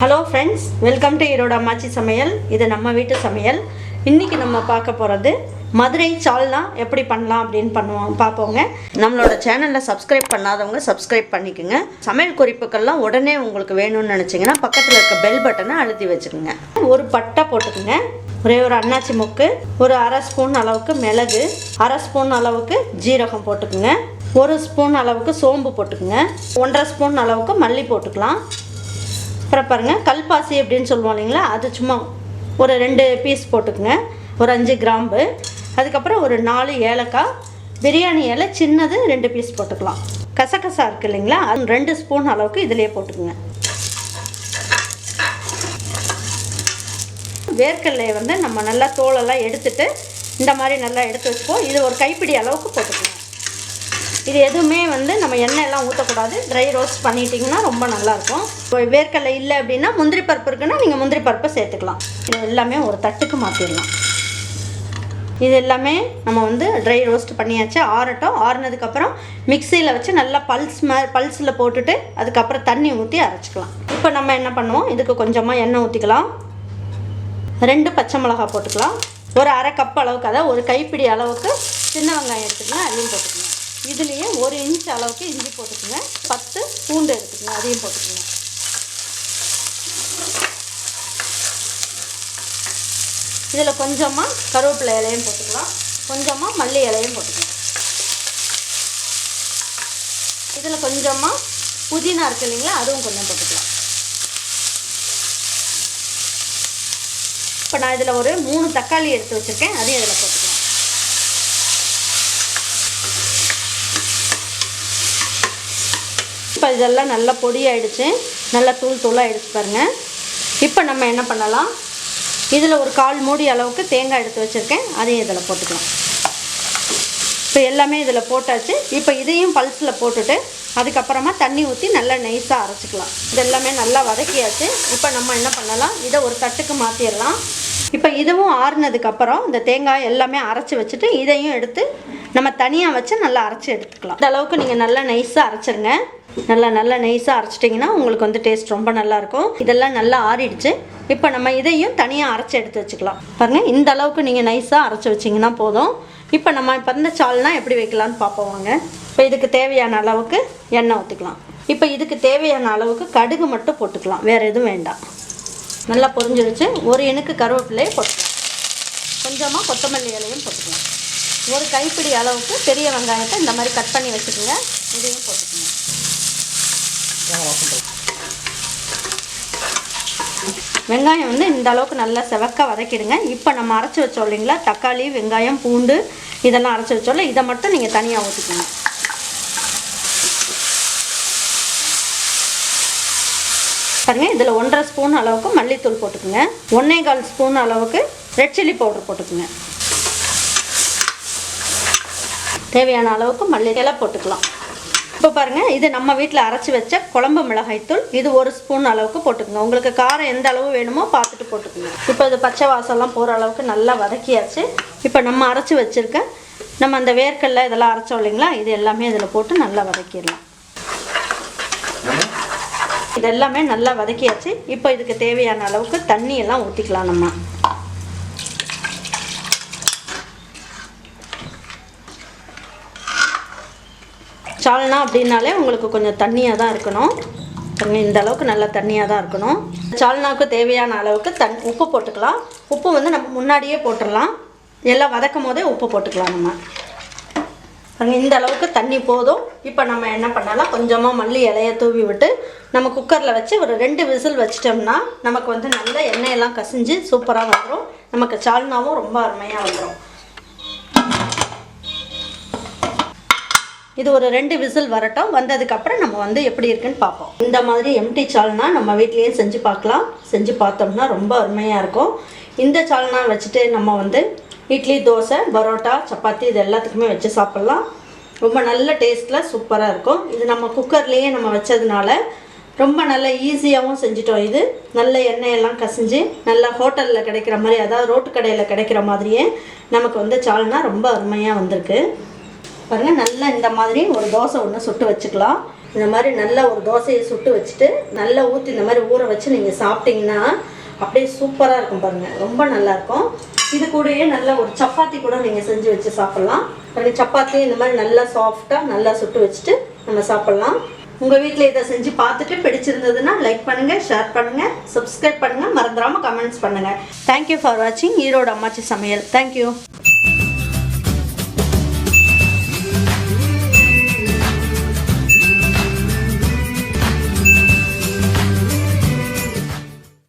Hello friends, welcome to Iroda Machi Samayal. This is நம்ம வீட்டு சமையல். இன்னைக்கு நம்ம பார்க்க போறது மதுரை சால்னா எப்படி பண்ணலாம் அப்படினு பாப்போங்க. நம்மளோட சேனலை சப்ஸ்கிரைப் பண்ணாதவங்க சப்ஸ்கிரைப் பண்ணிக்கங்க. சமையல் குறிப்புகள்லாம் உடனே உங்களுக்கு வேணும்னு நினைச்சீங்கன்னா பக்கத்துல இருக்க பெல் பட்டனை அழுத்தி வச்சுக்கோங்க. ஒரு பட்டை போட்டுக்கங்க. ஒரே ஒரு அன்னாச்சி மொக்கு, ஒரு அரை ஸ்பூன் அளவுக்கு மிளகு, அரை ஸ்பூன் அளவுக்கு ஜீரகம் போட்டுக்கங்க. ஒரு ஸ்பூன் அளவுக்கு சோம்பு போட்டுக்கங்க. 1.5 ஸ்பூன் அளவுக்கு மல்லி போட்டுக்கலாம். அப்புறம் பாருங்கள் கல்பாசி அப்படின்னு சொல்லுவோம் இல்லைங்களா, அது சும்மா ஒரு 2 பீஸ் போட்டுக்குங்க. ஒரு 5 கிராம்பு, அதுக்கப்புறம் ஒரு 4 ஏலக்காய், பிரியாணி இலை சின்னது 2 பீஸ் போட்டுக்கலாம். கசகசா இருக்குது இல்லைங்களா, அது 2 ஸ்பூன் அளவுக்கு இதிலே போட்டுக்குங்க. வேர்க்கடலையை வந்து நம்ம நல்லா தோலெல்லாம் எடுத்துட்டு இந்த மாதிரி நல்லா எடுத்து வச்சுப்போம். இது ஒரு கைப்பிடி அளவுக்கு போட்டுக்கலாம். இது எதுவுமே வந்து நம்ம எண்ணெய் எல்லாம் ஊற்றக்கூடாது. ட்ரை ரோஸ்ட் பண்ணிட்டீங்கன்னா ரொம்ப நல்லாயிருக்கும். இப்போ வேர்க்கடலை இல்லை அப்படின்னா முந்திரி பருப்பு இருக்குன்னா நீங்கள் முந்திரி பருப்பை சேர்த்துக்கலாம். இது எல்லாமே ஒரு தட்டுக்கு மாற்றிடலாம். இது எல்லாமே நம்ம வந்து ட்ரை ரோஸ்ட் பண்ணியாச்சு. ஆறட்டும். ஆறுனதுக்கப்புறம் மிக்சியில் வச்சு நல்லா பல்ஸில் போட்டுட்டு அதுக்கப்புறம் தண்ணி ஊற்றி அரைச்சிக்கலாம். இப்போ நம்ம என்ன பண்ணுவோம், இதுக்கு கொஞ்சமாக எண்ணெய் ஊற்றிக்கலாம். 2 பச்சை மிளகாய் போட்டுக்கலாம். ஒரு அரை கப் அளவுக்கு, அதாவது ஒரு கைப்பிடி அளவுக்கு சின்ன வெங்காயம் எடுத்துக்கலாம், அதையும் போட்டுக்கலாம். இதுலேயே 1 இன்ச் அளவுக்கு இஞ்சி போட்டுக்கோங்க. 10 பூண்டு எடுத்துக்கோங்க, அதையும் போட்டுக்கோங்க. இதில் கொஞ்சமாக கருவேப்பிலை இலையும் போட்டுக்கலாம், கொஞ்சமாக மல்லி இலையும் போட்டுக்கலாம். இதில் கொஞ்சமாக புதினா இருக்கு இல்லைங்களா, அதுவும் கொஞ்சம் போட்டுக்கலாம். இப்போ நான் இதில் ஒரு 3 தக்காளி எடுத்து வச்சுருக்கேன், அதையும் இதில் போட்டுக்கலாம். இப்போ இதெல்லாம் நல்லா பொடியாயிடுச்சு, நல்லா தூளாக எடுத்து பாருங்கள். இப்போ நம்ம என்ன பண்ணலாம், இதில் ஒரு 1/4 மூடி அளவுக்கு தேங்காய் எடுத்து வச்சுருக்கேன், அதையும் இதில் போட்டுக்கலாம். இப்போ எல்லாமே இதில் போட்டாச்சு. இப்போ இதையும் பல்ஸில் போட்டுட்டு அதுக்கப்புறமா தண்ணி ஊற்றி நல்லா நைஸாக அரைச்சிக்கலாம். இது எல்லாமே நல்லா வதக்கியாச்சு. இப்போ நம்ம என்ன பண்ணலாம், இதை ஒரு தட்டுக்கு மாற்றிடலாம். இப்போ இதுவும் ஆறுனதுக்கப்புறம் இந்த தேங்காய் எல்லாமே அரைச்சி வச்சுட்டு இதையும் எடுத்து நம்ம தனியாக வச்சு நல்லா அரைச்சி எடுத்துக்கலாம். இந்த அளவுக்கு நீங்கள் நல்லா நைஸாக அரைச்சிருங்க. நல்லா நைஸாக அரைச்சிட்டிங்கன்னா உங்களுக்கு வந்து டேஸ்ட் ரொம்ப நல்லாயிருக்கும். இதெல்லாம் நல்லா ஆறிடுச்சு. இப்போ நம்ம இதையும் தனியாக அரைச்சி எடுத்து வச்சுக்கலாம். பாருங்கள், இந்த அளவுக்கு நீங்கள் நைஸாக அரைச்சி வச்சிங்கன்னா போதும். இப்போ நம்ம இப்போ இந்த சால்னா எப்படி வைக்கலான்னு பார்ப்போம் வாங்க. இப்போ இதுக்கு தேவையான அளவுக்கு எண்ணெய் ஊற்றிக்கலாம். இப்போ இதுக்கு தேவையான அளவுக்கு கடுகு மட்டும் போட்டுக்கலாம், வேறு எதுவும் வேண்டாம். நல்லா பொரிஞ்சிருச்சு. ஒரு இனுக்கு கருவேப்பிலையை போட்டுக்கலாம், கொஞ்சமாக கொத்தமல்லி இலையும் போட்டுக்கலாம். ஒரு கைப்பிடி அளவுக்கு பெரிய வெங்காயத்தை இந்த மாதிரி கட் பண்ணி வச்சுக்கோங்க, இதையும் போட்டுக்கோங்க. வெங்காயம் வந்து இந்த அளவுக்கு நல்லா செவக்க வதக்கிடுங்க. இப்போ நம்ம அரைச்சி வச்சோம் இல்லைங்களா, தக்காளி, வெங்காயம், பூண்டு இதெல்லாம் அரைச்சி வச்சோம்ல, இதை மட்டும் நீங்கள் தனியாக ஊற்றிக்கோங்க. பாருங்கள், இதில் 1.5 ஸ்பூன் அளவுக்கு மல்லித்தூள் போட்டுக்குங்க. 1.25 ஸ்பூன் அளவுக்கு ரெட் சில்லி பவுடர் போட்டுக்குங்க. தேவையான அளவுக்கு மல்லி இலை போட்டுக்கலாம். இப்போ பாருங்கள், இது நம்ம வீட்டில் அரைச்சி வச்ச குழம்பு மிளகாய்த்தூள், இது 1 ஸ்பூன் அளவுக்கு போட்டுக்குங்க. உங்களுக்கு காரம் எந்த அளவு வேணுமோ பார்த்துட்டு போட்டுக்குங்க. இப்போ இது பச்சை வாசம்லாம் போகிற அளவுக்கு நல்லா வதக்கியாச்சு. இப்போ நம்ம அரைச்சி வச்சுருக்க நம்ம அந்த வேர்க்கடலை இதெல்லாம் அரைச்சோம் இல்லைங்களா, இது எல்லாமே இதில் போட்டு நல்லா வதக்கிடலாம். இதெல்லாமே நல்லா வதக்கியாச்சு. இப்போ இதுக்கு தேவையான அளவுக்கு தண்ணியெல்லாம் ஊற்றிக்கலாம். நம்ம சால்னா அப்படின்னாலே உங்களுக்கு கொஞ்சம் தண்ணியாக தான் இருக்கணும். இந்த அளவுக்கு நல்லா தண்ணியாக தான் இருக்கணும். சால்னாவுக்கு தேவையான அளவுக்கு உப்பு போட்டுக்கலாம். உப்பு வந்து நம்ம முன்னாடியே போட்டுடலாம், எல்லாம் வதக்கும் போதே உப்பு போட்டுக்கலாம். நம்ம இந்த அளவுக்கு தண்ணி போதும். இப்போ நம்ம என்ன பண்ணலாம், கொஞ்சமாக மல்லி இலையை தூவி விட்டு நம்ம குக்கரில் வச்சு ஒரு 2 விசில் வச்சிட்டோம்னா நமக்கு வந்து நல்ல எண்ணெயெல்லாம் கசிஞ்சு சூப்பராக வந்துடும். நமக்கு சால்னாவும் ரொம்ப அருமையாக வந்துடும். இது ஒரு 2 விசில் வரட்டும். வந்ததுக்கப்புறம் நம்ம வந்து எப்படி இருக்குன்னு பார்ப்போம். இந்த மாதிரி எம்டி சால்னா நம்ம வீட்லேயும் செஞ்சு பார்க்கலாம். செஞ்சு பார்த்தோம்னா ரொம்ப அருமையாக இருக்கும். இந்த சால்னா வச்சுட்டு நம்ம வந்து இட்லி, தோசை, பரோட்டா, சப்பாத்தி இது எல்லாத்துக்குமே வச்சு சாப்பிட்லாம். ரொம்ப நல்ல டேஸ்ட்டில் சூப்பராக இருக்கும். இது நம்ம குக்கர்லேயே நம்ம வச்சதுனால ரொம்ப நல்ல ஈஸியாகவும் செஞ்சிட்டோம். இது நல்ல எண்ணெயெல்லாம் கசிஞ்சு நல்லா ஹோட்டலில் கிடைக்கிற மாதிரி, அதாவது ரோட்டு கடையில் கிடைக்கிற மாதிரியே நமக்கு வந்து சால்னா ரொம்ப அருமையாக வந்திருக்கு. பாருங்கள், நல்லா இந்த மாதிரி ஒரு தோசை ஒன்று சுட்டு வச்சுக்கலாம். இந்த மாதிரி நல்லா ஒரு தோசையை சுட்டு வச்சுட்டு நல்லா ஊற்றி இந்த மாதிரி ஊற வச்சு நீங்கள் சாப்பிட்டீங்கன்னா அப்படியே சூப்பராக இருக்கும் பாருங்கள், ரொம்ப நல்லாயிருக்கும். இது கூடயே நல்ல ஒரு சப்பாத்தி கூட நீங்கள் செஞ்சு வச்சு சாப்பிட்லாம். சப்பாத்தி இந்த மாதிரி நல்லா சாஃப்டாக நல்லா சுட்டு வச்சுட்டு நம்ம சாப்பிட்லாம். உங்கள் வீட்டில் இதை செஞ்சு பார்த்துட்டு பிடிச்சிருந்ததுன்னா லைக் பண்ணுங்கள், ஷேர் பண்ணுங்கள், சப்ஸ்கிரைப் பண்ணுங்கள், மறந்துடாமல் கமெண்ட்ஸ் பண்ணுங்கள். தேங்க்யூ ஃபார் வாட்சிங் ஈரோடு அம்மாச்சி சமையல். தேங்க்யூ.